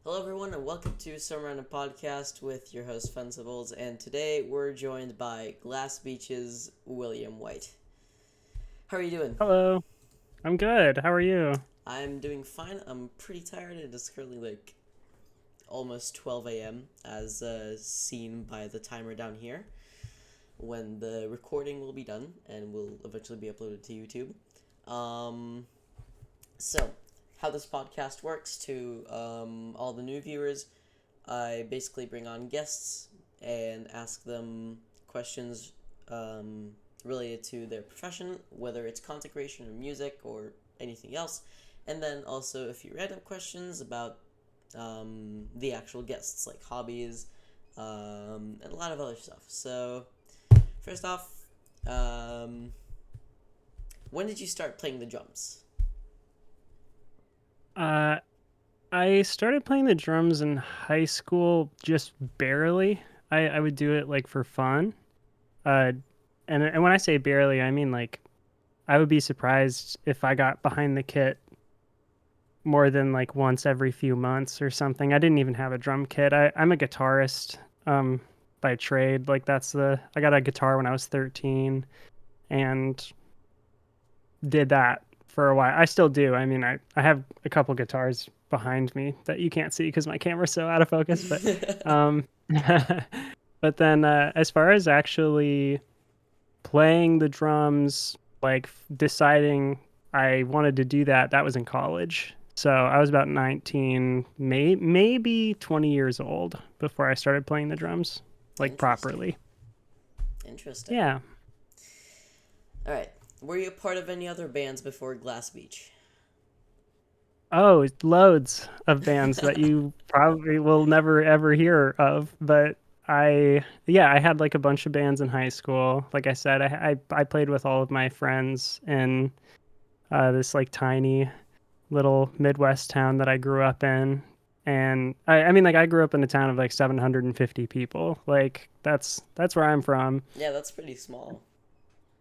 Hello, everyone, and welcome to Some Random Podcast with your host, Fencibles. And today we're joined by Glass Beach's William White. How are you doing? Hello, I'm good. How are you? I'm doing fine. I'm pretty tired. It is currently like almost 12 a.m. as seen by the timer down here when the recording will be done and will eventually be uploaded to YouTube. So, how this podcast works to all the new viewers, I basically bring on guests and ask them questions related to their profession, whether it's content creation or music or anything else, and then also a few random questions about the actual guests, like hobbies and a lot of other stuff. So, first off, um, when did you start playing the drums? Uh, I started playing the drums in high school, just barely. I would do it like for fun. Uh, and when I say barely, I mean like I would be surprised if I got behind the kit more than like once every few months or something. I didn't even have a drum kit. I'm a guitarist by trade. I got a guitar when I was 13 and did that for a while. I still do. I mean, I have a couple guitars behind me that you can't see because my camera's so out of focus. But um, but then as far as actually playing the drums, like deciding I wanted to do that, that was in college. So I was about 19, maybe 20 years old before I started playing the drums, like Interesting. properly. Interesting. Yeah. All right. Were you a part of any other bands before Glass Beach? Oh, loads of bands that you probably will never ever hear of. But I had like a bunch of bands in high school. Like I said, I played with all of my friends in this like tiny little Midwest town that I grew up in. And I mean, like I grew up in a town of like 750 people. Like that's where I'm from. Yeah, that's pretty small.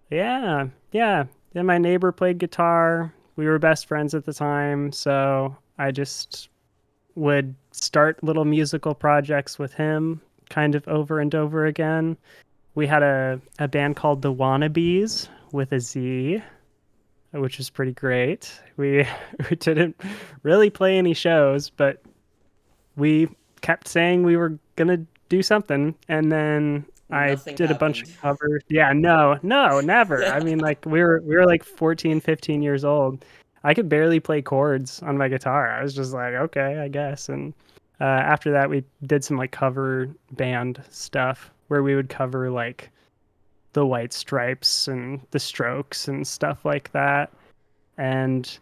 Yeah, yeah. Then my neighbor played guitar. We were best friends at the time, so I just would start little musical projects with him kind of over and over again. We had a band called the Wannabes with a Z, which was pretty great. We we didn't really play any shows, but we kept saying we were gonna do something, and then I Nothing did a bunch of happened. covers. Yeah, no, never. I mean, like we were like 14, 15 years old. I could barely play chords on my guitar. I was just like, okay, I guess. And after that, we did some like cover band stuff where we would cover like the White Stripes and the Strokes and stuff like that. And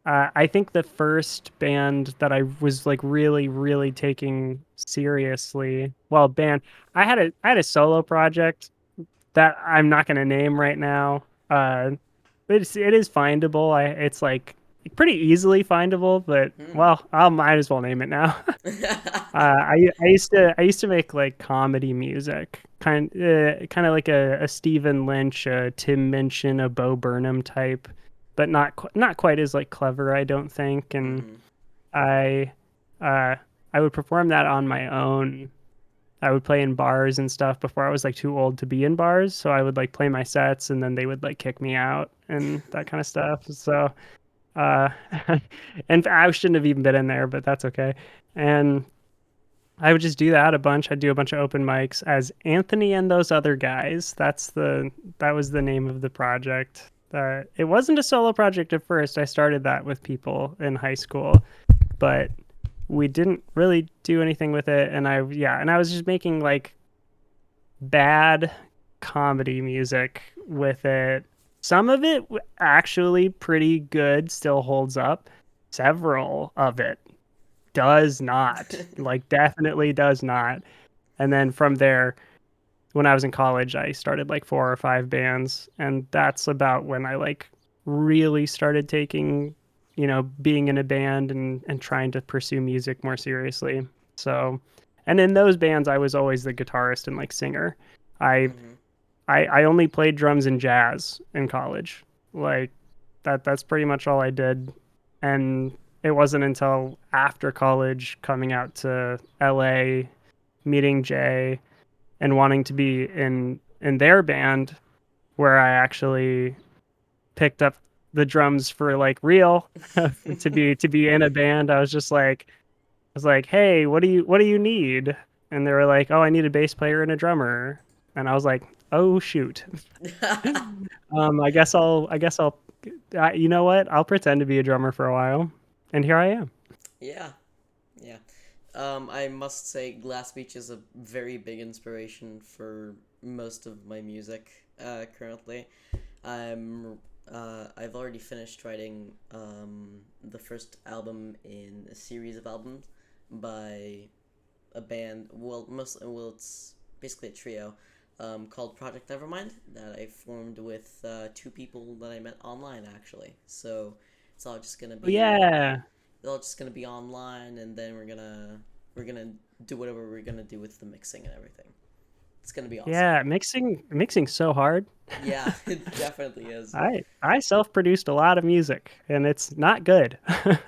I think the first band that I was like really, really taking seriously, well, band, I had a solo project that I'm not going to name right now. It is findable. It's like pretty easily findable, but Hmm. well, I might as well name it now. I used to make like comedy music, kind of like a Stephen Lynch, a Tim Minchin, a Bo Burnham type, but not quite as like clever, I don't think. And Hmm. I uh, I would perform that on my own. I would play in bars and stuff before I was like too old to be in bars, so I would like play my sets and then they would like kick me out and that kind of stuff. So uh, and I shouldn't have even been in there, but that's okay. And I would just do that a bunch. I'd do a bunch of open mics as Anthony and those other guys. That was the name of the project. It wasn't a solo project at first. I started that with people in high school, but we didn't really do anything with it. And I was just making like bad comedy music with it. Some of it actually pretty good, still holds up. Several of it does not, like definitely does not. And then from there, when I was in college, I started like four or five bands, and that's about when I like really started taking, being in a band and trying to pursue music more seriously. So, and in those bands, I was always the guitarist and like singer. I Hmm. I only played drums and jazz in college. Like that's pretty much all I did. And it wasn't until after college coming out to LA, meeting Jay and wanting to be in their band where I actually picked up the drums for like real to be in a band. I was like, "Hey, what do you need?" And they were like, "Oh, I need a bass player and a drummer." And I was like, "Oh shoot." I guess I'll you know what? I'll pretend to be a drummer for a while. And here I am. Yeah, yeah. I must say, Glass Beach is a very big inspiration for most of my music currently. I've already finished writing the first album in a series of albums by a band. It's basically a trio called Project Nevermind that I formed with two people that I met online actually. So it's all just gonna Oh be yeah. they're all just gonna be online, and then we're gonna do whatever we're gonna do with the mixing and everything. It's gonna be awesome. Yeah, mixing so hard. Yeah, it definitely is. I self-produced a lot of music and it's not good.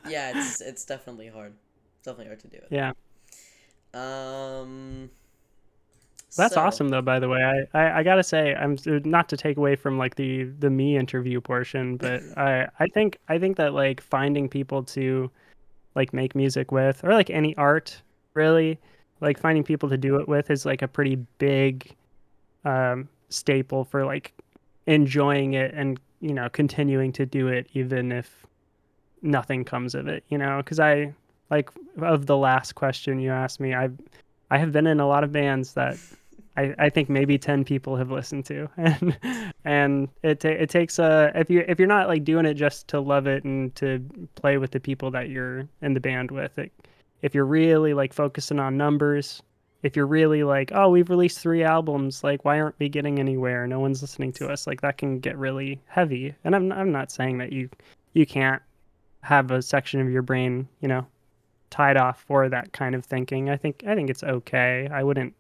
Yeah, it's definitely hard. It's definitely hard to do it. Yeah. Um. That's So awesome though, by the way. I gotta say, I'm not to take away from like the me interview portion, but I think that like finding people to like make music with or like any art really, like yeah, finding people to do it with is like a pretty big staple for like enjoying it and continuing to do it even if nothing comes of it, because I like of the last question you asked me, I have been in a lot of bands that I think maybe 10 people have listened to and it takes if you're not like doing it just to love it and to play with the people that you're in the band with if you're really like focusing on numbers, if you're really like, oh, we've released 3 albums, like why aren't we getting anywhere, no one's listening to us, like that can get really heavy. And I'm not saying that you can't have a section of your brain tied off for that kind of thinking. I think it's okay. I wouldn't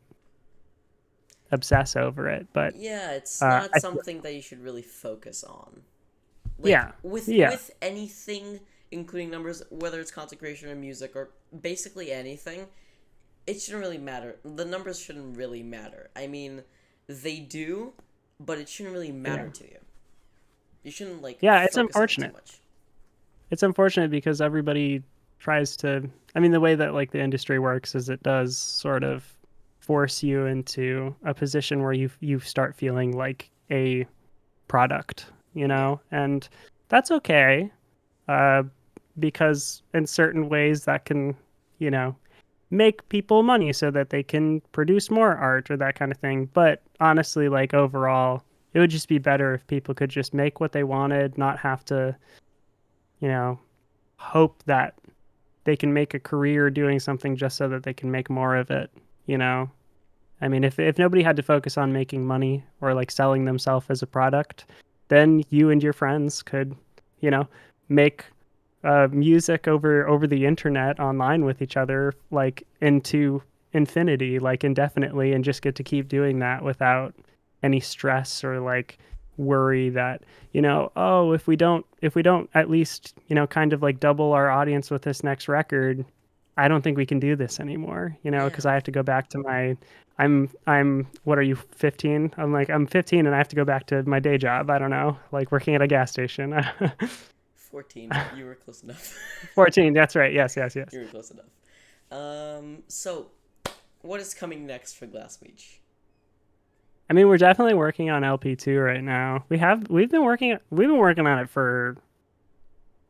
obsess over it, but yeah, it's not I something that you should really focus on. Like yeah, with yeah, with anything, including numbers, whether it's consecration or music or basically anything, it shouldn't really matter. The numbers shouldn't really matter. I mean, they do, but it shouldn't really yeah, matter to you. You shouldn't like yeah. It's focus on it too unfortunate. much. It's unfortunate because everybody tries to. I mean, the way that like the industry works is it does sort of force you into a position where you start feeling like a product, Yeah. and that's okay, uh, because in certain ways that can, you know, make people money so that they can produce more art or that kind of thing. But honestly, like overall, it would just be better if people could just make what they wanted, not have to, you know, hope that they can make a career doing something just so that they can make more of it, you know? I mean, if nobody had to focus on making money or like selling themselves as a product, then you and your friends could, you know, make music over the internet online with each other, like into infinity, like indefinitely, and just get to keep doing that without any stress or like worry that oh, if we don't at least kind of like double our audience with this next record, I don't think we can do this anymore, because Yeah. I have to go back to my I'm what are you, 15? I'm 15 and I have to go back to my day job. I don't know, like working at a gas station. 14. You were close enough. 14, that's right. Yes, yes, yes. You were close enough. So what is coming next for Glass Beach? I mean, we're definitely working on LP2 right now. We've been working on it for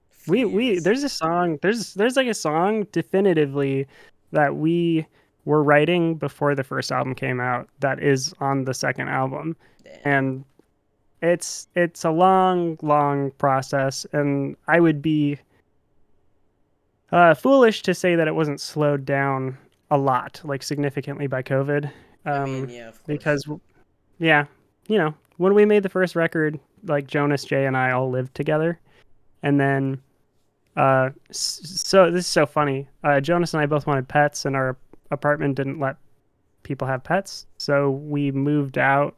Few we years. there's a song, there's like a song definitively that we were writing before the first album came out that is on the second album. Damn. And it's a long process, and I would be foolish to say that it wasn't slowed down a lot, like significantly by COVID. I mean, yeah, of course. Because yeah, when we made the first record, like Jonas, Jay, and I all lived together, and then so this is so funny. Jonas and I both wanted pets, and our apartment didn't let people have pets, so we moved out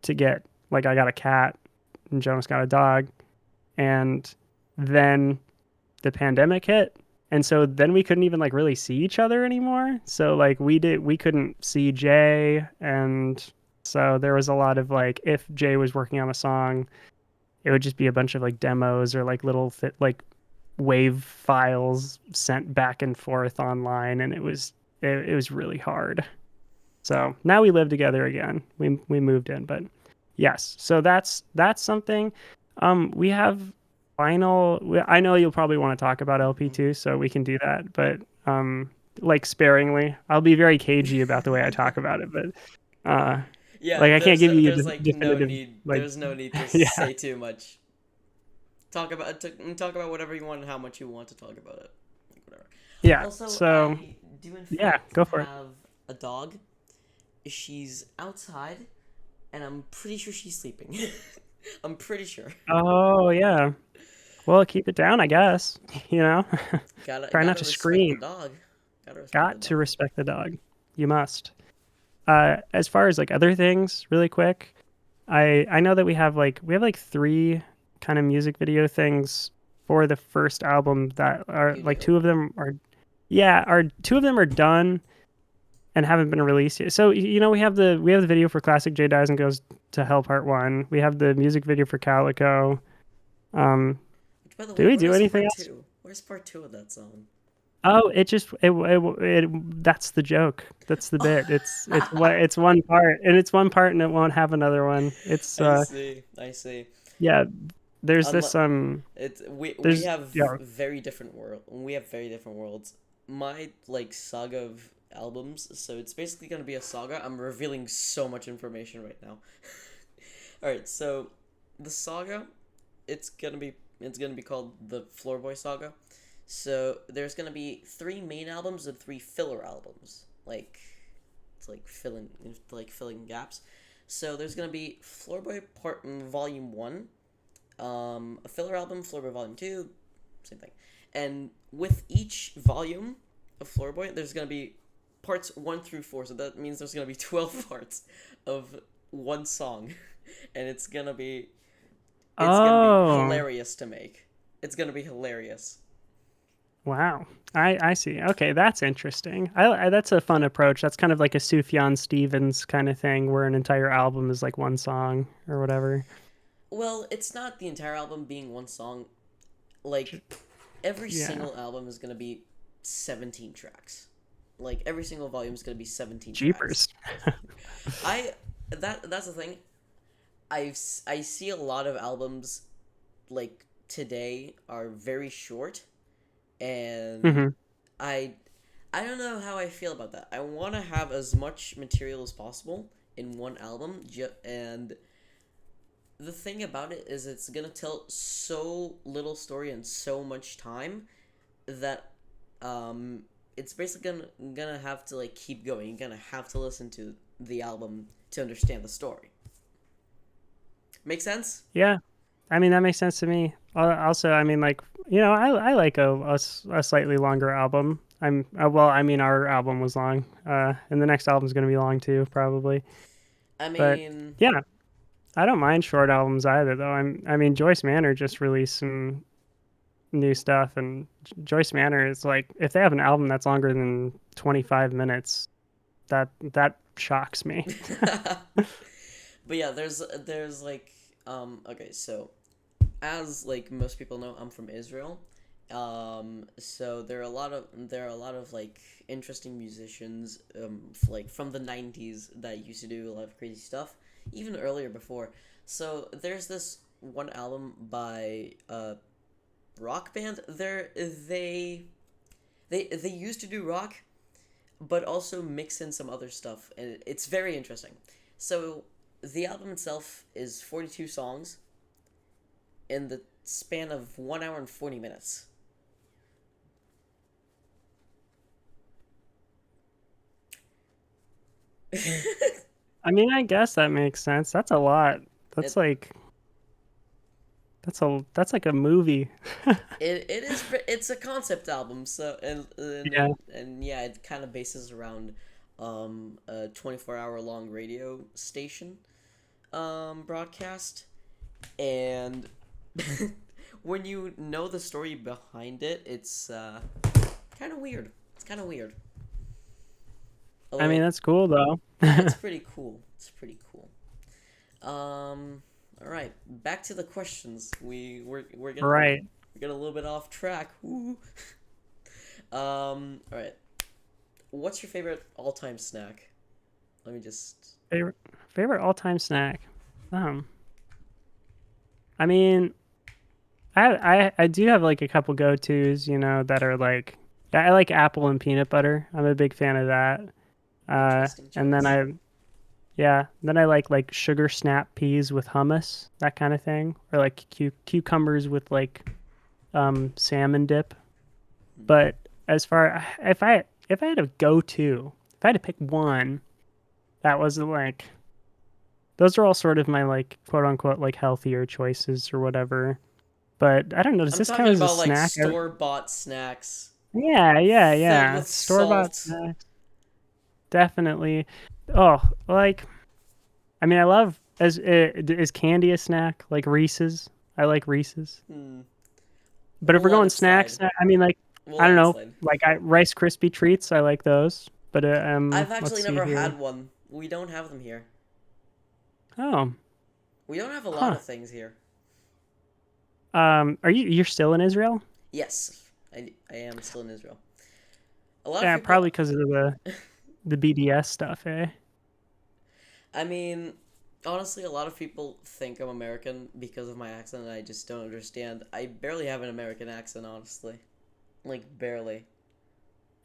to get I got a cat, and Jonas got a dog, and then the pandemic hit. And so then we couldn't even like really see each other anymore. So like we couldn't see Jay, and so there was a lot of like if Jay was working on a song, it would just be a bunch of like demos or like little like wave files sent back and forth online, and it was really hard. So now we live together again. We moved in, but yes. So that's something. We have I know you'll probably want to talk about Hmm. LP2, so we can do that, but like sparingly. I'll be very cagey about the way I talk about it, but uh Yeah, like I can't give you a there's like no definitive need like there's no need to yeah. say too much. Talk about whatever you want and how much you want to talk about it. Like whatever. Yeah. Also, So, I do in yeah, fact go for it. have a dog. She's outside, and I'm pretty sure she's sleeping. I'm pretty sure. Oh, yeah. Well, keep it down, I guess. You know, try not Gotta to respect the scream. dog. Gotta respect the Got to dog. respect the dog. You must. As far as like other things, really quick, I know that we have like three kind of music video things for the first album that are You like do? two of them are yeah, are two of them are done and haven't been released yet. So you know we have the video for Classic J Dies and Goes to Hell Part 1. We have the music video for Calico. Um Which, by the did way, we where do is anything part else? two? Where's part two of that song? Oh, that's the joke. That's the bit. It's one part and it's one part and it won't have another one. It's I see. I see. yeah, there's this Unless we there's have yeah. very different worlds. My like saga of albums, so it's basically gonna be a saga. I'm revealing so much information right now. All right, so the saga, it's gonna be it's gonna be called the Floorboy Saga. So there's gonna be three main albums and three filler albums. Like it's like filling gaps. So there's gonna be Floorboy Part Volume 1, a filler album, Floorboy Volume 2, same thing. And with each volume of Floorboy, there's going to be parts 1 through 4. So that means there's going to be 12 parts of one song. And it's going to be Oh, hilarious to make. It's going to be hilarious. wow. I see. Okay, that's interesting. That's a fun approach. That's kind of like a Sufjan Stevens kind of thing where an entire album is like one song or whatever. Well, it's not the entire album being one song. Like every Yeah. single album is going to be 17 tracks. Like every single volume is going to be 17 tracks. Jeepers. I that's the thing. I see a lot of albums like today are very short, and Hmm. I I don't know how I feel about that. I want to have as much material as possible in one album, and the thing about it is it's gonna tell so little story in so much time that um it's basically gonna have to like keep going. You're gonna have to listen to the album to understand the story. Make sense? Yeah. I mean, that makes sense to me. Also, I mean, like, I like a slightly longer album. Well, I mean, our album was long, and the next album's going to be long too, probably. I But mean, yeah, I don't mind short albums either, though. I mean, Joyce Manor just released some new stuff, and Joyce Manor is like, if they have an album that's longer than 25 minutes, that shocks me. but yeah, there's like okay, so as like most people know, I'm from Israel. So there are a lot of like interesting musicians like from the 90s that used to do a lot of crazy stuff, even earlier before. So there's this one album by a rock band. They used to do rock, but also mix in some other stuff, and it's very interesting. So the album itself is 42 songs in the span of 1 hour and 40 minutes. I mean, I guess that makes sense. That's a lot. That's it, like that's like a movie. it's a concept album, so Yeah. and yeah, it kind of bases around a 24-hour long radio station broadcast, and when you know the story behind it, it's kind of weird. It's kind of weird. I Although mean, that's cool though. it's pretty cool. It's pretty cool. All right, back to the questions. We're getting Right. we get a little bit off track. Woo. All right. What's your favorite all-time snack? Let me just. Favorite favorite all-time snack. Um, I mean, I do have like a couple go-tos, that are like I like apple and peanut butter. I'm a big fan of that. Interesting And then choice. I like sugar snap peas with hummus, that kind of thing, or like cucumbers with like salmon dip. Hmm. But as far if I had a go-to, if I had to pick one that wasn't like those are all sort of my like quote unquote like healthier choices or whatever. But I don't know, does I'm this count talking as a about like snack? store-bought snacks filled Yeah. with Store-bought salt. snacks. Definitely. Oh, like I mean, I love is candy a snack? Like Reese's. I like Reese's. Hmm. But if We'll we're let going it slide. snacks, I mean, like We'll I don't let it know, slide. like Rice Krispie treats. I like those. But I've let's actually see never here. had one. We don't have them here. Oh, We don't have a lot huh. of things here. Are you're still in Israel? Yes, I am still in Israel. A lot of Yeah, people. probably because of the BDS stuff, eh? I mean, honestly, a lot of people think I'm American because of my accent, and I just don't understand. I barely have an American accent, honestly. Like, barely.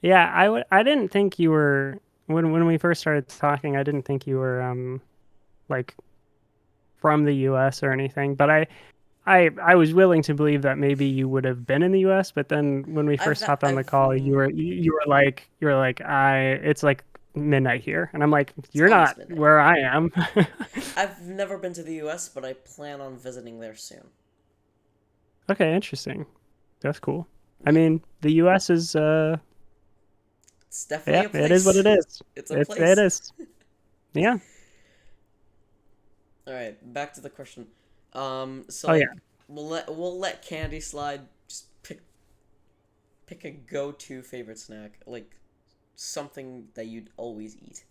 Yeah, I didn't think you were when we first started talking. I didn't think you were like from the U.S. or anything, but I was willing to believe that maybe you would have been in the U.S. But then when we first hopped on the I've, call, you were like it's like midnight here, and I'm like it's you're almost not midnight. where I am. I've never been to the US, but I plan on visiting there soon. Okay, interesting. That's cool. I Yeah, mean, the U.S. is it's definitely yeah, a it is what place. it is. It's a It place. is. Yeah. All right, back to the question. So Oh yeah. like, we'll let candy slide. Just pick a go-to favorite snack, like something that you'd always eat.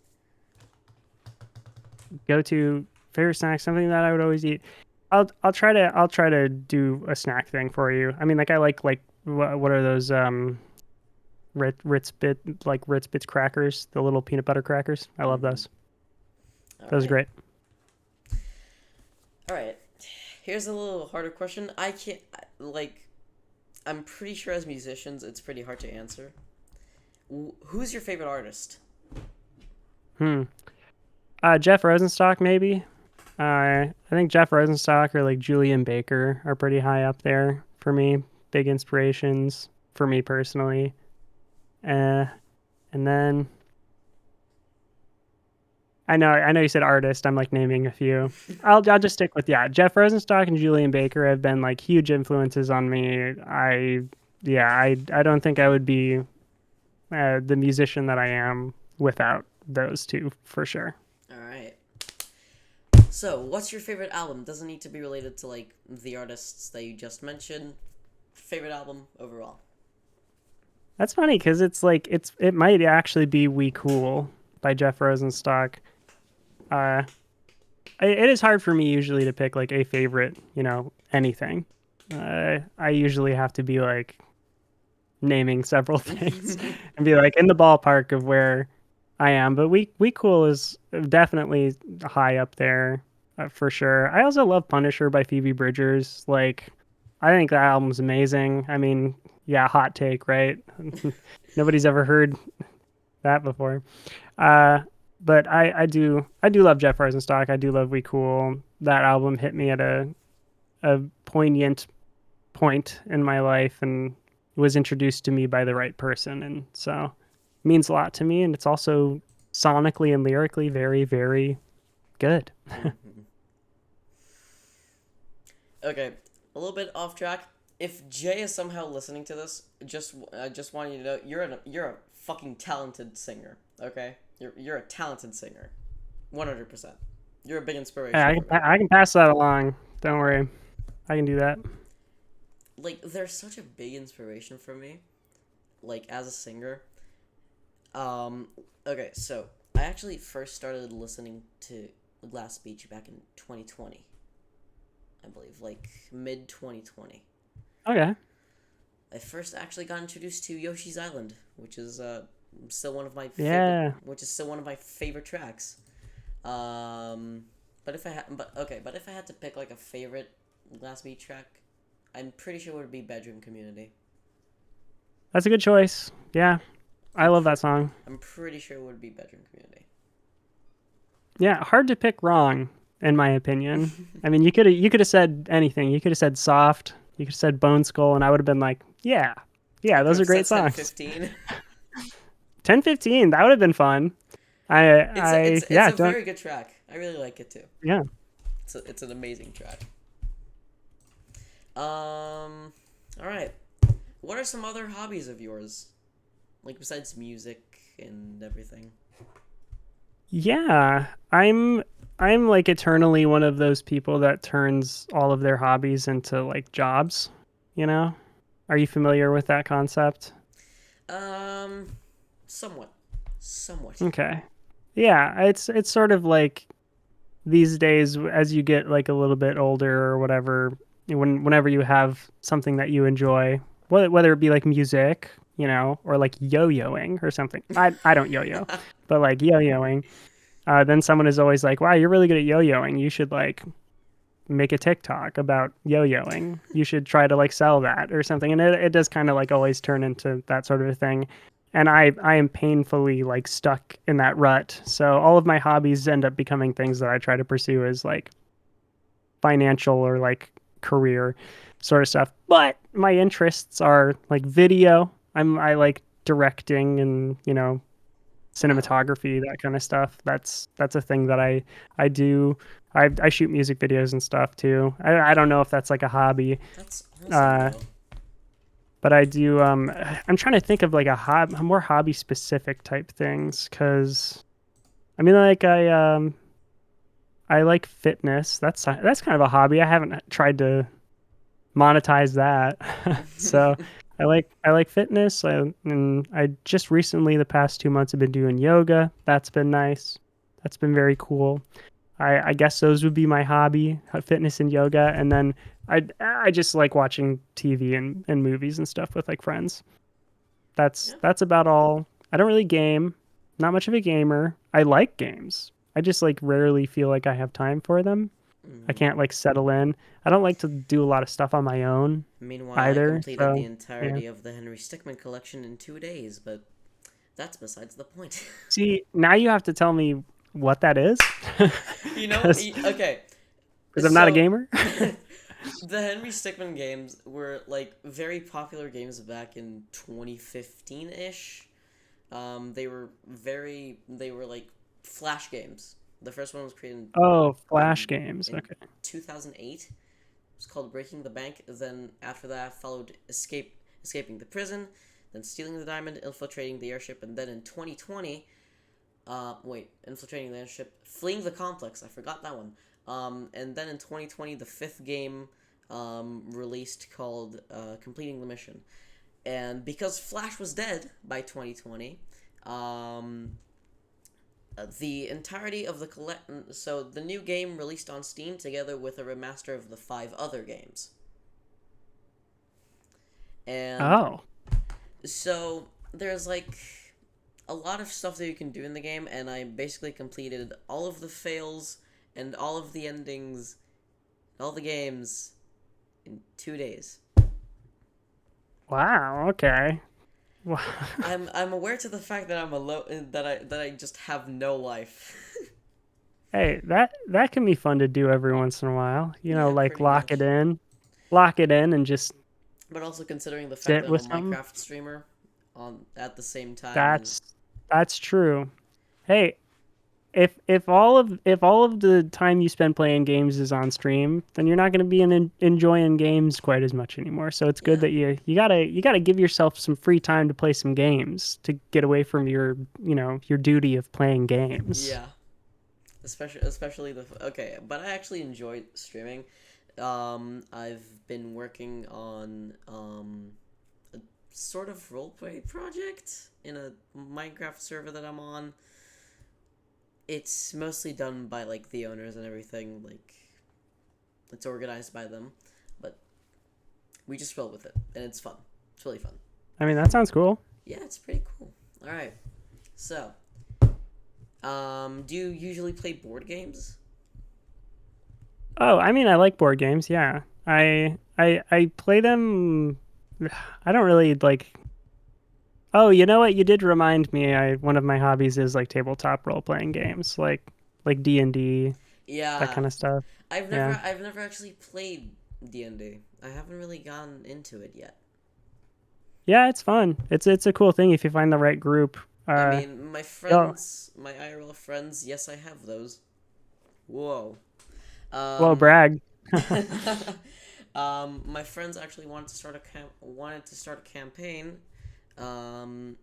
Go to favorite snack, something that I would always eat. I'll try to do a snack thing for you. I mean, like I like what are those Ritz Bits crackers, the little peanut butter crackers. I love Mm-hmm. those. All Those are right, great. all right. Here's a little harder question. I can't like. I'm pretty sure as musicians, it's pretty hard to answer. Who's your favorite artist? Hmm. Jeff Rosenstock maybe. I think Jeff Rosenstock or like Julian Baker are pretty high up there for me. Big inspirations for me personally. Uh, and then I know you said artist. I'm like naming a few. I'll just stick with yeah. Jeff Rosenstock and Julian Baker have been like huge influences on me. I don't think I would be the musician that I am without those two for sure. All right. So, what's your favorite album? Doesn't need to be related to like the artists that you just mentioned. Favorite album overall. That's funny because it's like it might actually be "We Cool" by Jeff Rosenstock. Uh, it is hard for me usually to pick like a favorite, anything. I usually have to be like naming several things and be like in the ballpark of where I am. But we cool is definitely high up there for sure. I also love Punisher by Phoebe Bridgers. Like I think that album's amazing. I mean, yeah, hot take, right? Nobody's ever heard that before. Uh, but I do love Jeff Rosenstock. I do love We Cool. That album hit me at a poignant point in my life and was introduced to me by the right person, and so it means a lot to me. And it's also sonically and lyrically very very good. Mm-hmm. Okay, a little bit off track. If Jay is somehow listening to this, I just want you to know you're a fucking talented singer. Okay, you're a talented singer, 100%. You're a big Yeah, inspiration for me. I can pass that along. Don't worry, I can do that. like they're such a big inspiration for me, like as a singer. Um, okay, so I actually first started listening to Glass Beach back in 2020, I believe, like mid 2020. Okay. I first actually got introduced to Yoshi's Island, which is still one of my favorite, Yeah. which is still one of my favorite tracks. Um, but if I had to pick like a favorite Glass Beach track, I'm pretty sure it would be Bedroom Community. That's a good choice. Yeah. I I'm love pr- that song. I'm pretty sure it would be Bedroom Community. Yeah, hard to pick wrong, in my opinion. I mean, you could have said anything. You could have said soft. You could have said Bone Skull, and I would have been like, yeah, yeah, I could those have are said great ten songs. fifteen. 10:15, that would have been fun. It's Yeah, a don't, very good track. I really like it too. yeah. It's an amazing track. All right. What are some other hobbies of yours, like besides music and everything? Yeah, I'm like eternally one of those people that turns all of their hobbies into like jobs, you know? Are you familiar with that concept? Um, somewhat, somewhat. Okay. Yeah, it's sort of like these days as you get like a little bit older or whatever, whenever you have something that you enjoy, whether it be like music, or like yo-yoing or something. I don't yo-yo, but like yo-yoing, then someone is always like, "Wow, you're really good at yo-yoing. You should like make a TikTok about yo-yoing. You should try to like sell that or something." And it does kind of like always turn into that sort of a thing. And I am painfully like stuck in that rut. So all of my hobbies end up becoming things that I try to pursue as like financial or like career sort of stuff. But my interests are like video. I like directing and, Wow, cinematography, that kind of stuff. That's a thing that I do. I shoot music videos and stuff too. I don't know if that's like a hobby, that's awesome uh, though. but I do. I'm trying to think of like more hobby specific type things because I mean like I like fitness. That's kind of a hobby. I haven't tried to monetize that. So I like fitness. And I just recently the past 2 months have been doing yoga. That's been nice. That's been very cool. I guess those would be my hobby, fitness and yoga. And then I just like watching TV and movies and stuff with like friends. That's Yeah. that's about all. I don't really game. Not much of a gamer. I like games. I just like rarely feel like I have time for them. I Hmm. can't like settle in. I don't like to do a lot of stuff on my own Meanwhile, I either. completed the So yeah. entirety of the Henry Stickmin collection in 2 days, but that's besides the point. See, now you have to tell me what that is, You know, because okay, I'm not a so gamer. the Henry Stickmin games were like very popular games back in 2015-ish. They were like flash games. The first one was created Oh, Flash in games. in Okay. 2008. It was called Breaking the Bank. Then after that followed escaping the prison, then stealing the diamond, infiltrating the airship, and then in 2020, infiltrating the airship, fleeing the complex. I forgot that one. And then in 2020, the fifth game released called Completing the Mission. And because Flash was dead by 2020, um, the entirety of the so the new game released on Steam together with a remaster of the five other games. And Oh, so there's like a lot of stuff that you can do in the game, and I basically completed all of the fails and all of the endings, all the games in 2 days. wow. Okay. Wow. I'm aware to the fact that I'm alone, that I just have no life. Hey, that can be fun to do every once in a while. Yeah, Like pretty much. lock it in, and just But also considering the fact sit that I'm a with something. Minecraft streamer on at the same time, and That's that's true. Hey, if all of the time you spend playing games is on stream, then you're not going to be enjoying games quite as much anymore. So it's good yeah, that you gotta give yourself some free time to play some games to get away from your duty of playing games. yeah, especially the okay. But I actually enjoy streaming. I've been working on a sort of roleplay project in a Minecraft server that I'm on. It's mostly done by like the owners and everything. Like it's organized by them, but we just roll with it, and it's fun. It's really fun. I mean, that sounds cool. Yeah, it's pretty cool. All right, so do you usually play board games? Oh, I mean, I like board games. Yeah, I play them. I don't really like. Oh, you know what? You did remind me. I one of my hobbies is like tabletop role playing games, like D&D, that Yeah, kind of stuff. I've never Yeah. I've never actually played D&D. I haven't really gone into it yet. Yeah, it's fun. It's a cool thing if you find the right group. I mean, my Oh, friends, my IRL friends, yes, I have those. Whoa. well, Um, brag. my friends actually wanted to start a campaign, um,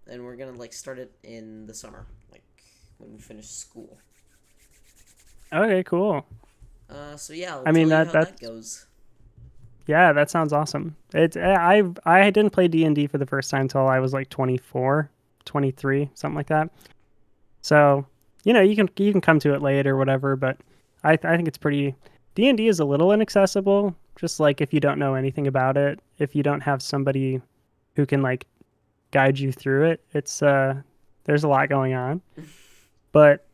and we're gonna like start it in the summer, like when we finish school. Okay, cool. So yeah, I'll I mean tell you that how that that's goes. yeah, that sounds awesome. I didn't play D&D for the first time until I was like 24, 23, something like that. So, you can come to it late or whatever, but I think it's pretty D&D is a little inaccessible, just like if you don't know anything about it, if you don't have somebody who can like guide you through it, it's there's a lot going on. But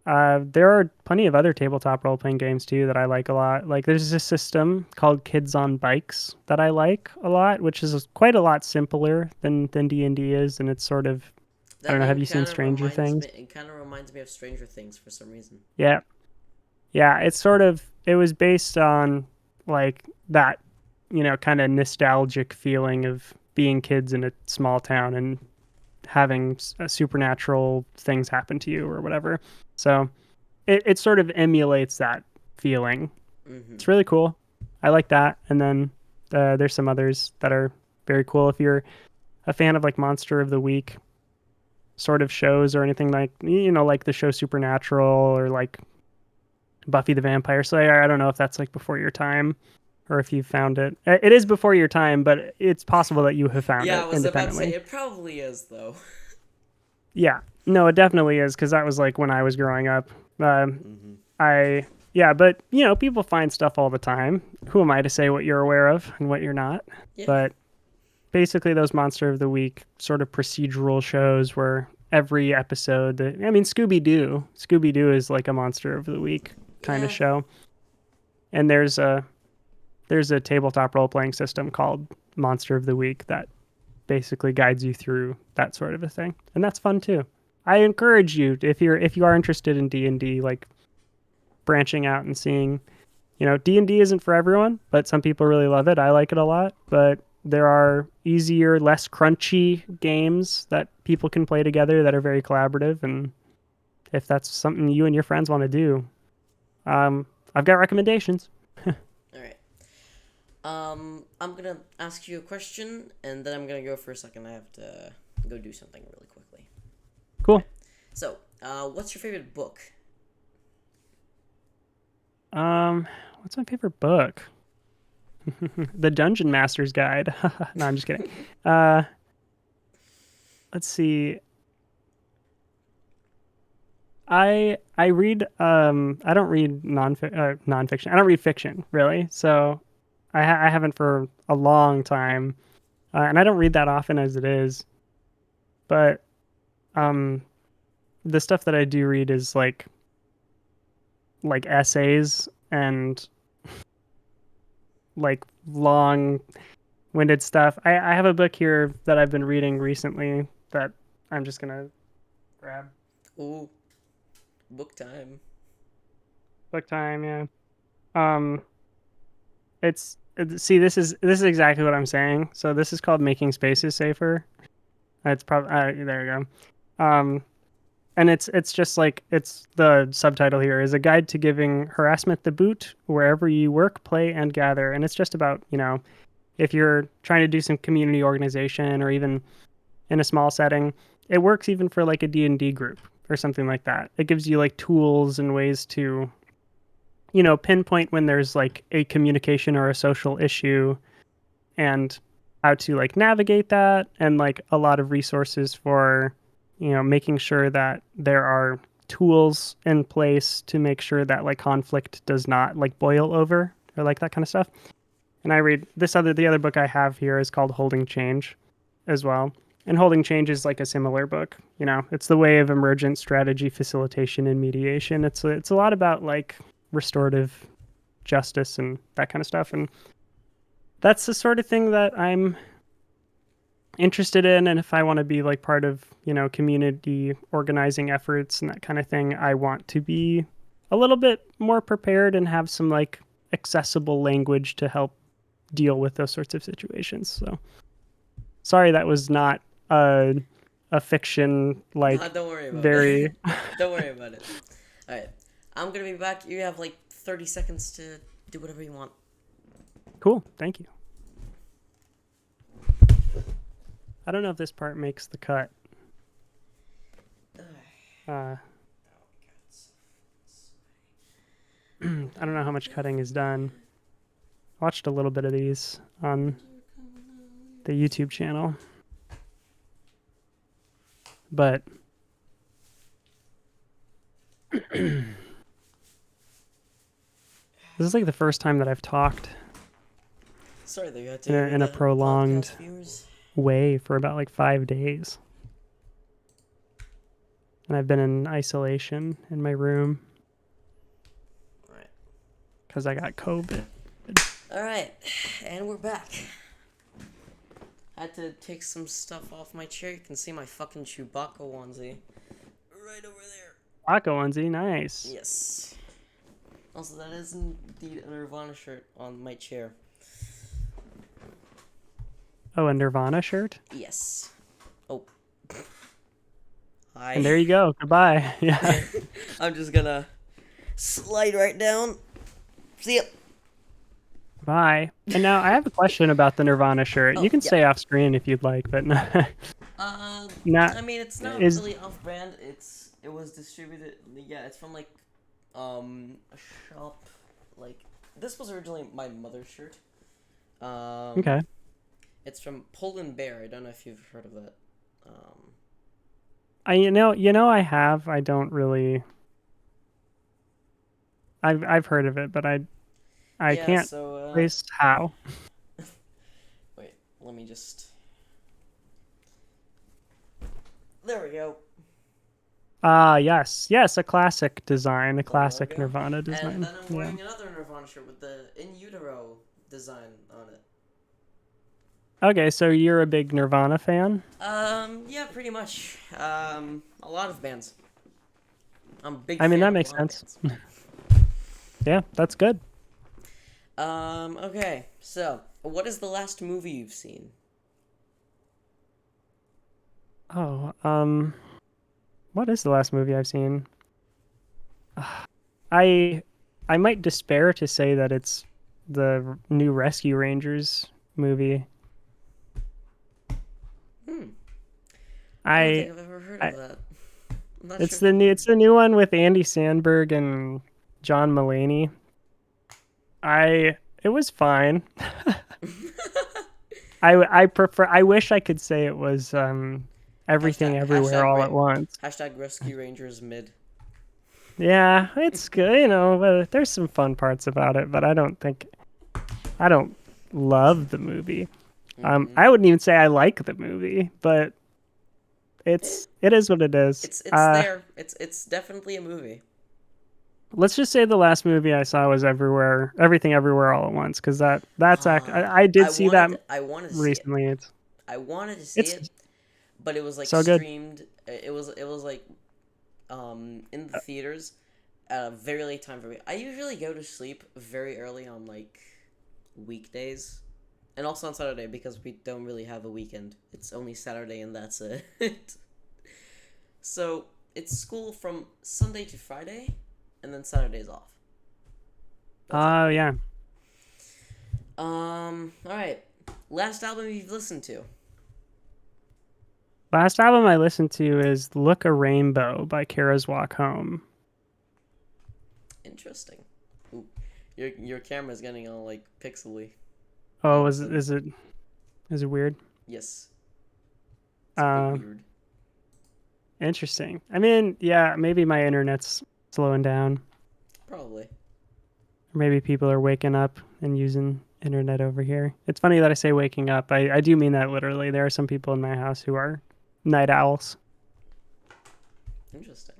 there are plenty of other tabletop role playing games too that I like a lot. Like there's this system called Kids on Bikes that I like a lot, which is quite a lot simpler than D&D is, and it's sort of I That don't know. Have name you seen kind of Stranger reminds me. Things? It kind of reminds me of Stranger Things for some reason. Yeah, yeah. It was based on like that, kind of nostalgic feeling of being kids in a small town and having supernatural things happen to you or whatever. So it sort of emulates that feeling. Mm-hmm. It's really cool. I like that. And then there's some others that are very cool. If you're a fan of like Monster of the Week sort of shows or anything like like the show Supernatural or like Buffy the Vampire Slayer, I don't know if that's like before your time or if you found it. It is before your time, but it's possible that you have found Yeah, I it was about to say independently. it probably is though. Yeah, no, it definitely is because that was like when I was growing up. Mm-hmm. I Yeah, but people find stuff all the time. Who am I to say what you're aware of and what you're not? Yeah. But basically, those Monster of the Week sort of procedural shows where every episode, I mean, Scooby Doo is like a Monster of the Week kind of Yeah. show, and there's a tabletop role playing system called Monster of the Week that basically guides you through that sort of a thing, and that's fun too. I encourage you if you are interested in D&D, like branching out and seeing, D&D isn't for everyone, but some people really love it. I like it a lot, but there are easier, less crunchy games that people can play together that are very collaborative, and if that's something you and your friends want to do, I've got recommendations. All right. I'm gonna ask you a question, and then I'm gonna go for a second. I have to go do something really quickly. Cool. So, what's your favorite book? Um, what's my favorite book? The Dungeon Master's Guide. No, I'm just kidding. Uh, let's see. I read I don't read nonfiction. I don't read fiction really. So I haven't for a long time, and I don't read that often as it is. But um, the stuff that I do read is like essays and like long-winded stuff. I have a book here that I've been reading recently that I'm just gonna grab. Ooh, book time. Book time, yeah. Um, see, this is exactly what I'm saying. So this is called Making Spaces Safer. It's probably there you go. And it's just like it's the subtitle here is a guide to giving harassment the boot wherever you work, play, and gather. And it's just about if you're trying to do some community organization or even in a small setting, it works even for like a D&D group or something like that. It gives you like tools and ways to pinpoint when there's like a communication or a social issue and how to like navigate that, and like a lot of resources for making sure that there are tools in place to make sure that like conflict does not like boil over or like that kind of stuff. And I read the other book I have here is called Holding Change as well. And Holding Change is like a similar book. It's the way of emergent strategy, facilitation, and mediation. It's a lot about like restorative justice and that kind of stuff. And that's the sort of thing that I'm interested in. And if I want to be like part of, community organizing efforts and that kind of thing, I want to be a little bit more prepared and have some like accessible language to help deal with those sorts of situations. So sorry that was not a fiction like Nah, don't worry about very it. Don't worry about it. All right, I'm gonna be back. You have like 30 seconds to do whatever you want. Cool. Thank you. I don't know if this part makes the cut. I don't know how much cutting is done. I watched a little bit of these on the YouTube channel. But this is like the first time that I've talked Sorry that you had to hear in a that, prolonged podcast viewers. way for about like 5 days. And I've been in isolation in my room Alright. because I got COVID. Alright, and we're back. I had to take some stuff off my chair. You can see my fucking Chewbacca onesie. Right over there. Chewbacca onesie, nice. Yes. Also, that is indeed a Nirvana shirt on my chair. Oh, a Nirvana shirt? Yes. Oh. Hi. And there you go. Goodbye. Yeah. I'm just gonna slide right down. See ya. Bye. And now I have a question about the Nirvana shirt. Oh, You can yeah. stay off screen if you'd like, but no. I mean, it's not really off-brand. It was distributed. Yeah, it's from like, a shop. Like, this was originally my mother's shirt. Okay. It's from Pull and Bear. I don't know if you've heard of that. I have. I don't really. I've heard of it, but I Yeah, can't so, place how. wait, let me just. There we go. Yes, a classic design, a classic logo. Nirvana design. And then I'm wearing another Nirvana shirt with the In Utero design on it. Okay, so you're a big Nirvana fan? Yeah, pretty much. A lot of bands. I'm a big I mean, fan that of a makes lot of sense. bands. Yeah, that's good. Okay, so, what is the last movie you've seen? Oh, what is the last movie I've seen? I might despair to say that it's the new Rescue Rangers movie. I don't think I've ever heard of that. I'm not It's sure. it's the new one with Andy Samberg and John Mulaney. It was fine. I wish I could say it was everything everywhere all at once. Hashtag Rescue Rangers mid. Yeah, it's good, but there's some fun parts about it, but I don't love the movie. I wouldn't even say I like the movie, but it is what it is. It's there. It's definitely a movie. Let's just say the last movie I saw was Everything Everywhere All at Once, because that's I did see that recently. I wanted to see it, but it was like so good. streamed. It was like in the theaters at a very late time for me. I usually go to sleep very early on like weekdays, and also on Saturday because we don't really have a weekend. It's only Saturday and that's it. So it's school from Sunday to Friday, and then Saturday's off. Oh yeah. All right. Last album you've listened to? Last album I listened to is "Look a Rainbow" by Kara's Walk Home. Interesting. Ooh. Your camera's getting all like pixely all Oh, of a is sudden. is it weird? Yes, it's a bit Uh, weird. Interesting. I mean, yeah, maybe my internet's slowing down. Probably. Or maybe people are waking up and using internet over here. It's funny that I say waking up. I do mean that literally. There are some people in my house who are night owls. Interesting.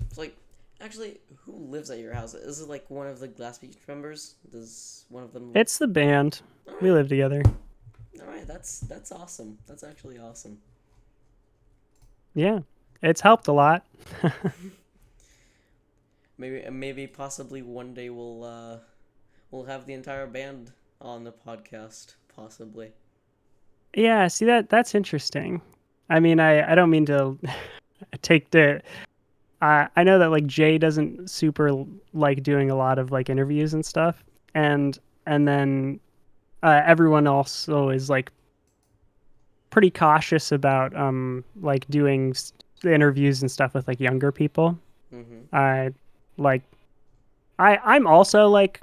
It's like, actually, who lives at your house? Is it like one of the Glass Beach members? Does one of them? It's the band. All We right, live together. all right. That's awesome. That's actually awesome. Yeah. It's helped a lot. Maybe possibly one day we'll have the entire band on the podcast. Possibly. Yeah, see that's interesting. I mean, I don't mean to take the I know that like Jay doesn't super like doing a lot of like interviews and stuff, and and then everyone also is like pretty cautious about like doing interviews and stuff with like younger people. Mm-hmm. I like I'm also like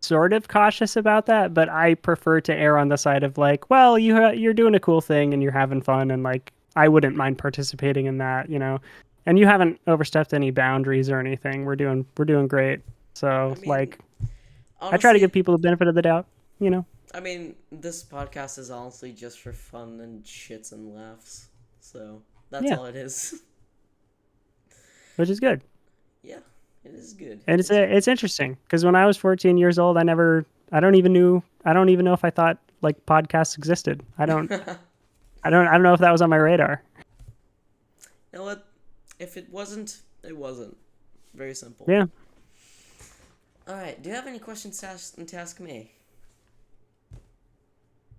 sort of cautious about that, but I prefer to err on the side of like, well, you're doing a cool thing and you're having fun, and like I wouldn't mind participating in that, you know. And you haven't overstepped any boundaries or anything. We're doing great. I So mean, like I try to give honestly, people the benefit of the doubt, you know. I mean, this podcast is honestly just for fun and shits and laughs. So that's Yeah, all it is. which is good. Yeah, it is good. And It is good. it's interesting because when I was 14 years old, I don't even know if I thought like podcasts existed. I don't know if that was on my radar. You know what? If it wasn't, it wasn't. Very simple. Yeah. All right. Do you have any questions to ask me?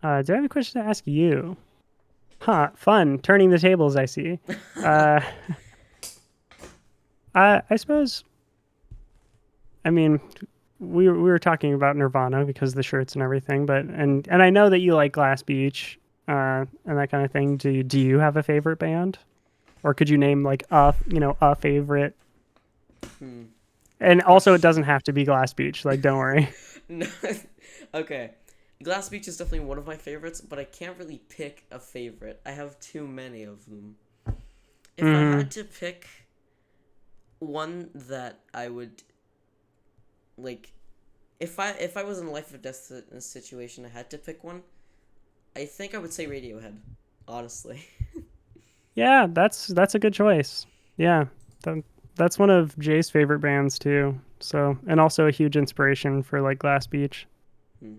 Do I have a question to ask you? Huh, fun. Turning the tables, I see. Uh, I suppose, I mean, we were talking about Nirvana because of the shirts and everything, but and I know that you like Glass Beach, and that kind of thing. Do you have a favorite band, or could you name like a favorite? Hmm. And also, it doesn't Question. have to be Glass Beach. Like, don't worry. No. Okay. Glass Beach is definitely one of my favorites, but I can't really pick a favorite. I have too many of them. If I Hmm. had to pick one that I would like, if I was in a life or death situation, I had to pick one. I think I would say Radiohead. Honestly. Yeah, that's a good choice. Yeah, that, that's one of Jay's favorite bands too. So, and also a huge inspiration for like Glass Beach. Hmm.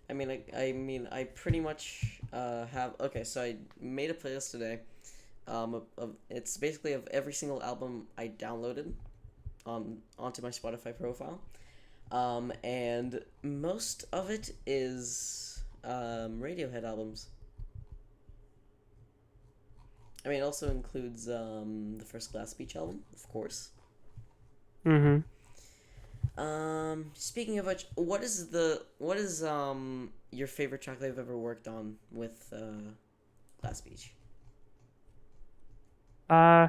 I pretty much have. Okay, so I made a playlist today. It's basically of every single album I downloaded onto my Spotify profile. And most of it is Radiohead albums. I mean, it also includes the first Glass Beach album, of course. Mm-hmm. Speaking of which, what is your favorite track they've ever worked on with Glass Beach? Uh,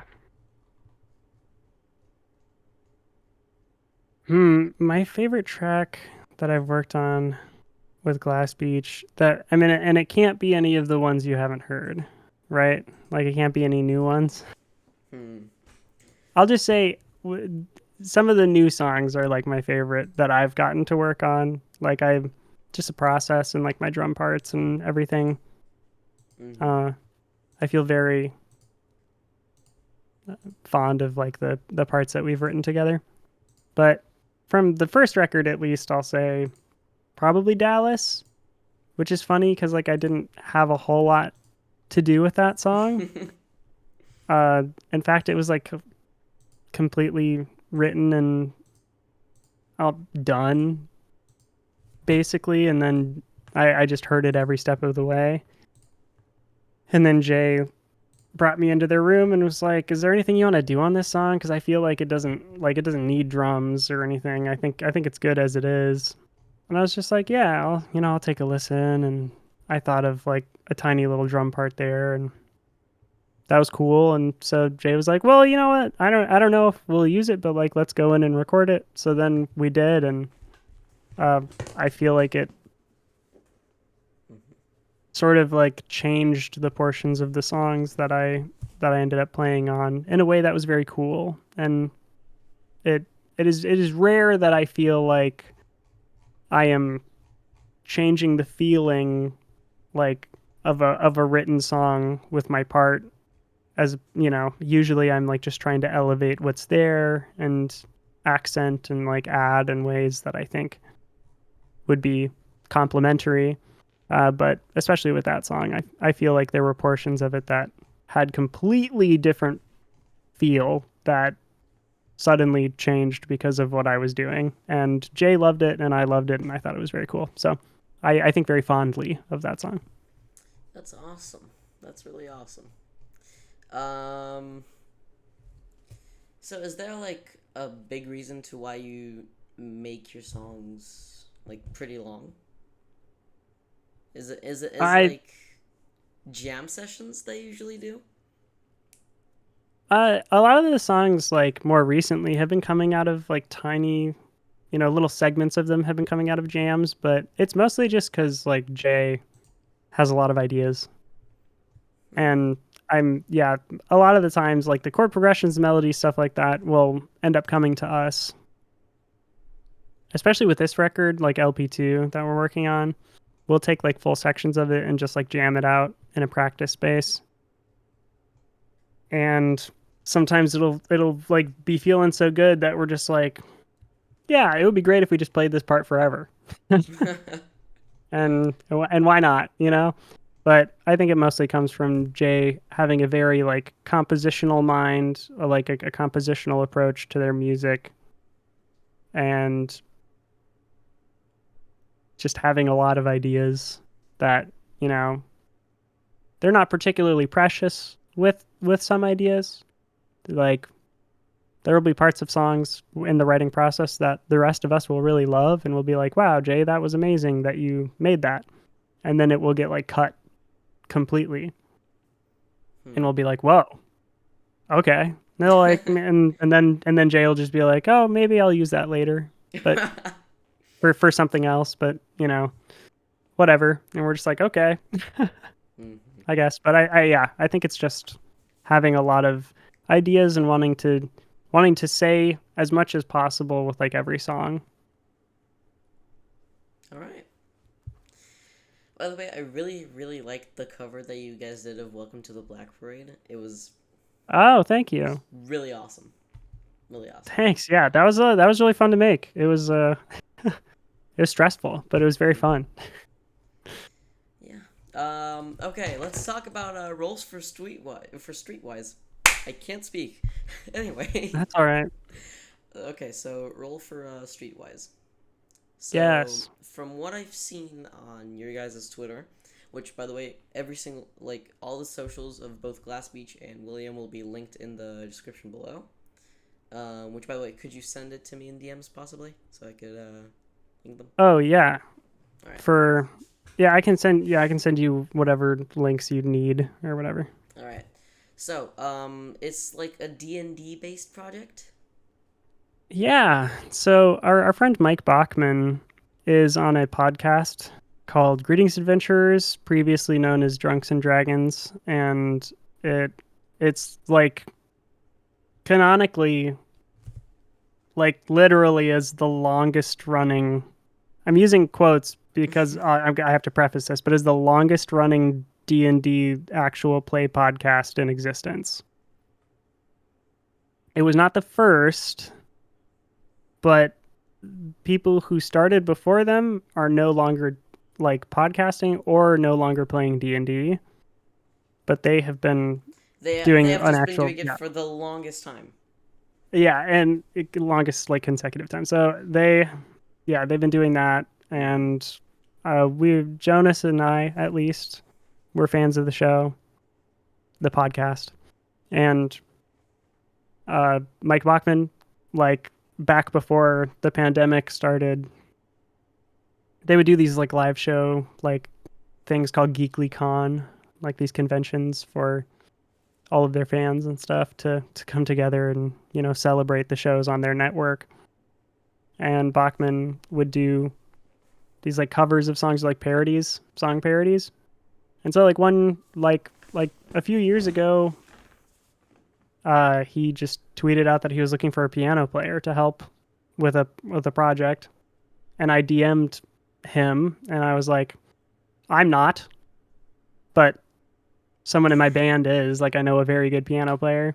my favorite track that I've worked on with Glass Beach that I mean, and it can't be any of the ones you haven't heard, right? Like it can't be any new ones. Hmm. I'll just say some of the new songs are like my favorite that I've gotten to work on. Like I just a process and like my drum parts and everything. Mm-hmm. Uh, I feel very fond of like the parts that we've written together. But from the first record, at least, I'll say probably Dallas, which is funny because like I didn't have a whole lot to do with that song. Uh, in fact, it was like completely written and done basically, and then I just heard it every step of the way. And then Jay brought me into their room and was like, "Is there anything you want to do on this song? Because I feel like it doesn't need drums or anything. I think it's good as it is." And I was just like, "Yeah, I'll take a listen." And I thought of like a tiny little drum part there, and that was cool. And so Jay was like, "Well, you know what? I don't know if we'll use it, but like let's go in and record it." So then we did, and uh, I feel like it Mhm. sort of like changed the portions of the songs that I ended up playing on in a way that was very cool. And it it is rare that I feel like I am changing the feeling like of a written song with my part. As you know, usually I'm like just trying to elevate what's there and accent and like add in ways that I think would be complementary. But especially with that song, I feel like there were portions of it that had completely different feel that suddenly changed because of what I was doing. And Jay loved it, and I loved it, and I thought it was very cool. So I think very fondly of that song. That's awesome. That's really awesome. Um, so is there like a big reason to why you make your songs like pretty long? Is it I like jam sessions they usually do? a lot of the songs like more recently have been coming out of like tiny, little segments of them have been coming out of jams, but it's mostly just because like Jay has a lot of ideas. Hmm. And yeah, a lot of the times like the chord progressions, melody, stuff like that will end up coming to us, especially with this record, like LP2 that we're working on. We'll take like full sections of it and just like jam it out in a practice space. And sometimes it'll like be feeling so good that we're just like, yeah, it would be great if we just played this part forever. And why not, But I think it mostly comes from Jay having a very like compositional mind, like a compositional approach to their music, and just having a lot of ideas that, you know, they're not particularly precious with some ideas. Like there will be parts of songs in the writing process that the rest of us will really love and will be like, "Wow, Jay, that was amazing that you made that." And then it will get like cut completely and Hmm. we'll be like, "Whoa, okay." And they'll like, and then Jay will just be like, "Oh, maybe I'll use that later, but for something else." But whatever. And we're just like, okay, Mhm. I guess. But yeah, I think it's just having a lot of ideas and wanting to say as much as possible with like every song. All right. By the way, I really, really liked the cover that you guys did of "Welcome to the Black Parade." Oh, thank It was you. really awesome. Really awesome. Thanks. Yeah, that was really fun to make. It was stressful, but it was very Hmm. fun. Yeah. Okay, let's talk about roles for Streetwise. I can't speak. Anyway. That's all right. Okay, so roll for Streetwise. So, Yes. from what I've seen on your guys' Twitter, which by the way, every single like all the socials of both Glass Beach and William will be linked in the description below. Which by the way, could you send it to me in DMs possibly so I could link them? Oh yeah. All right, For I can send you whatever links you need or whatever. all right. So, it's like a D&D based project. Yeah. So our friend Mike Bachman is on a podcast called Greetings Adventurers, previously known as Drunks and Dragons, and it it's like canonically, like literally is the longest running. I'm using quotes because I have to preface this, but is the longest running D&D actual play podcast in existence. It was not the first, but people who started before them are no longer like podcasting or no longer playing D&D, but they have been They doing have an just been actual doing it for the longest time. and longest like consecutive time. So they've been doing that, Mm-hmm. and we Jonas and I at least were fans of the show, the podcast, and Mike Bachman, like back before the pandemic started, they would do these like live show like things called Geekly Con, like these conventions for all of their fans and stuff to come together and, celebrate the shows on their network. And Bachman would do these like covers of songs, like parodies, song parodies. And so like one like a few years ago, he just tweeted out that he was looking for a piano player to help with a project. And I DM'd him and I was like, I'm not, but someone in my band is. Like, I know a very good piano player.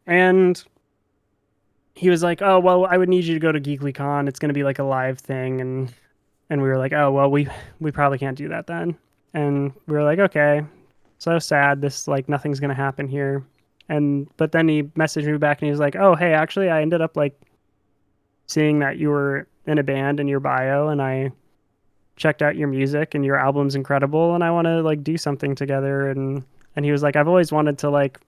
And he was like, "Oh, well, I would need you to go to GeeklyCon. It's going to be like a live thing." And we were like, "Oh, well, we probably can't do that then." And we were like, "Okay." So sad. This like nothing's going to happen here. And but then he messaged me back and he was like, "Oh, hey, actually I ended up like seeing that you were in a band in your bio and I checked out your music and your album's incredible and I want to like do something together." And he was like, "I've always wanted to like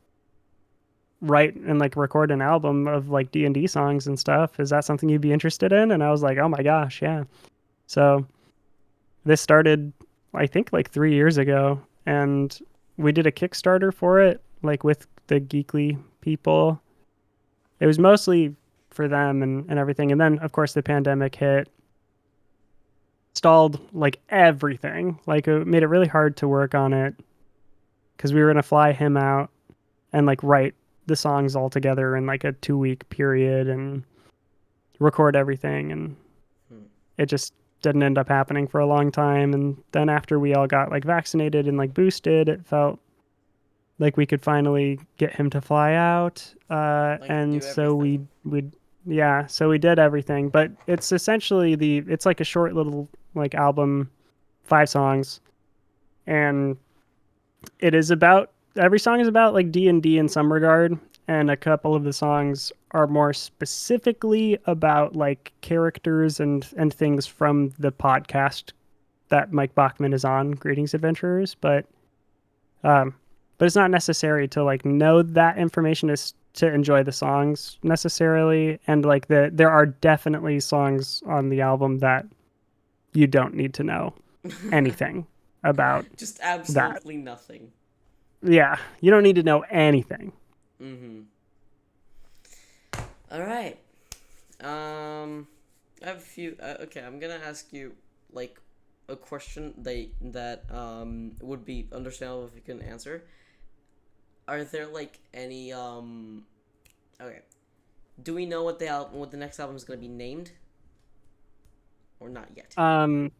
write and like record an album of like D&D songs and stuff. Is that something you'd be interested in?" And I was like, "Oh my gosh, yeah." So this started, I think, like 3 years ago, and we did a Kickstarter for it, like with the Geekly people. It was mostly for them and everything. And then, of course, the pandemic hit, stalled like everything. Like it made it really hard to work on it because we were going to fly him out and like write the songs all together in like a 2 week period and record everything. And Hmm. it just didn't end up happening for a long time. And then after we all got like vaccinated and like boosted, it felt like we could finally get him to fly out. Like And do so everything. yeah, so we did everything. But it's essentially it's like a short little like album, 5 songs. And it is about, every song is about like D&D in some regard. And a couple of the songs are more specifically about like characters and things from the podcast that Mike Bachman is on, Greetings Adventurers. Um, but it's not necessary to like know that information is to enjoy the songs necessarily. And like there are definitely songs on the album that you don't need to know anything about Just that. absolutely nothing. Yeah, you don't need to know anything. Mm-hmm. All right. I have a few. Okay, I'm gonna ask you like a question that would be understandable if you can answer. Are there like any Okay, do we know what the next album is gonna be named, or not yet? Um,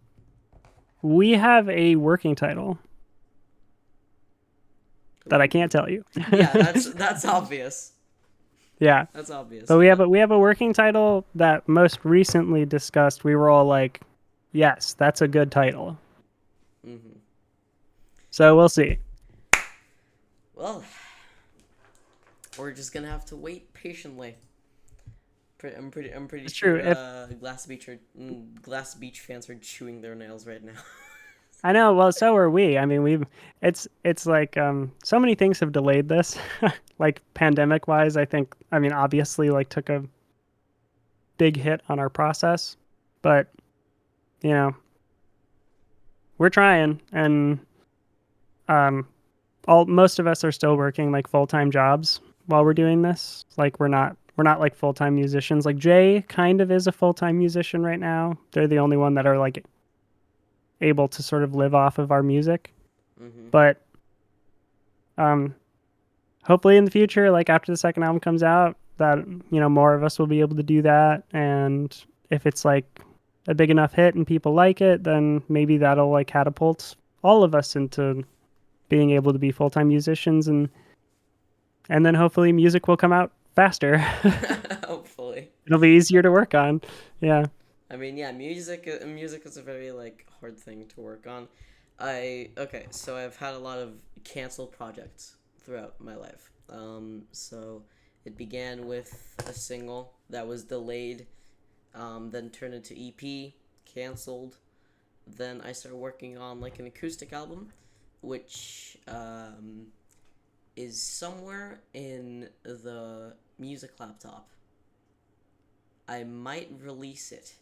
we have a working title that I Ooh. can't tell you. Yeah, that's obvious. Yeah, That's obvious. but we have But a working title that most recently discussed. We were all like, "Yes, that's a good title." mm-hmm. So we'll see. Well, we're just gonna have to wait patiently. I'm pretty It's true. sure If Glass Beach fans are chewing their nails right now. I know, well, so are we. I mean, it's like so many things have delayed this, like pandemic wise. I think, I mean, obviously, like took a big hit on our process, but you know, we're trying, and um, all most of us are still working like full time jobs while we're doing this. Like we're not like full time musicians. Like Jay kind of is a full time musician right now. They're the only one that are like able to sort of live off of our music, Mm-hmm. but um hopefully in the future, like after the second album comes out, that more of us will be able to do that. And if it's like a big enough hit and people like it, then maybe that'll like catapult all of us into being able to be full-time musicians. And then hopefully music will come out faster. Hopefully. It'll be easier to work on. Yeah. I mean, yeah, music is a very like hard thing to work on. So I've had a lot of canceled projects throughout my life. So it began with a single that was delayed, then turned into EP, canceled. Then I started working on like an acoustic album, which is somewhere in the music laptop. I might release it.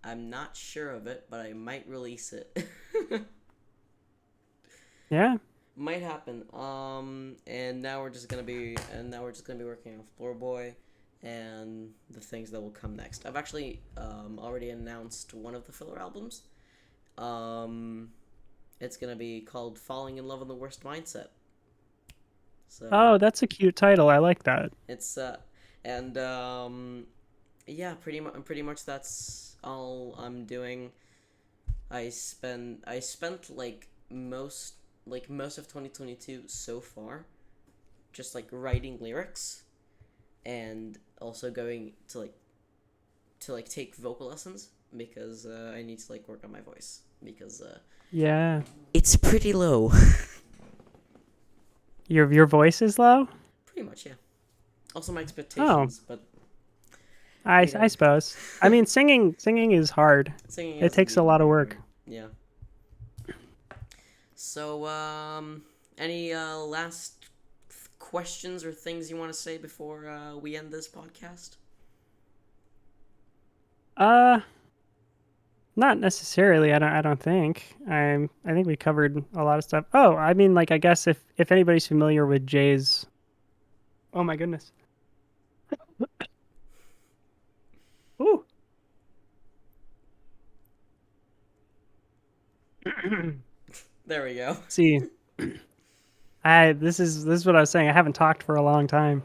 I'm not sure of it, but I might release it. Yeah. might happen. And now we're just gonna be working on Floor Boy and the things that will come next. I've actually already announced one of the filler albums. Um, it's gonna be called "Falling in Love in the Worst Mindset." So Oh, that's a cute title. I like that. it's and yeah, pretty much that's all I'm doing. I spent most of 2022 so far just like writing lyrics and also going to take vocal lessons because I need to like work on my voice because Yeah. it's pretty low. Your voice is low? Pretty much, yeah. Also my Oh, expectations, but I suppose. I mean, singing is hard. singing It has to takes a be lot of very work. hard. Yeah. So any last questions or things you want to say before we end this podcast? Uh, Not necessarily. I don't think. I think we covered a lot of stuff. Oh, I mean, like I guess if anybody's familiar with Jay's. Oh my goodness. Ooh. There we go. See, I this is what I was saying. I haven't talked for a long time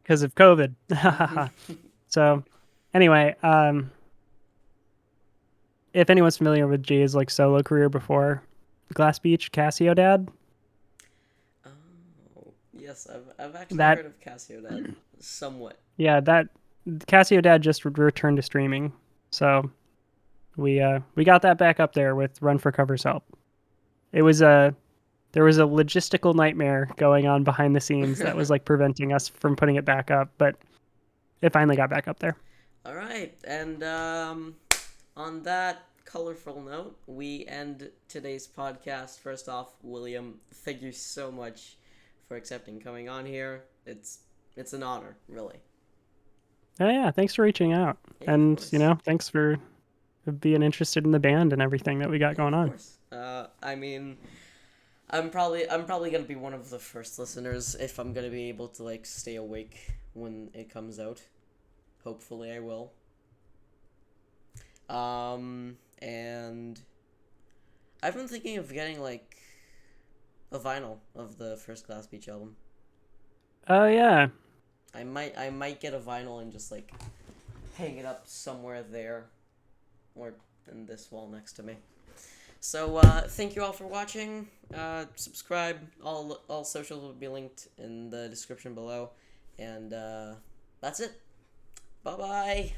because of COVID. So, anyway, if anyone's familiar with Jay's like solo career before Glass Beach, Cassio Dad, Oh, yes, I've actually that heard of Casio Dad somewhat. yeah, that Cassio Dad just returned to streaming. So, we got that back up there with Run for Cover's help. It was a There was a logistical nightmare going on behind the scenes that was like preventing us from putting it back up, but it finally got back up there. All right, and on that colorful note, we end today's podcast. First off, William, thank you so much for accepting coming on here. It's an honor, really. Oh yeah, thanks for reaching out. Yeah, of And, course. thanks for being interested in the band and everything that we got Yeah, going of on. course. I mean, I'm probably gonna be one of the first listeners if I'm gonna be able to like stay awake when it comes out. Hopefully, I will. And I've been thinking of getting like a vinyl of the first Glass Beach album. Oh yeah. I might get a vinyl and just like hang it up somewhere there, or in this wall next to me. So thank you all for watching. Subscribe. All socials will be linked in the description below, and that's it. Bye bye.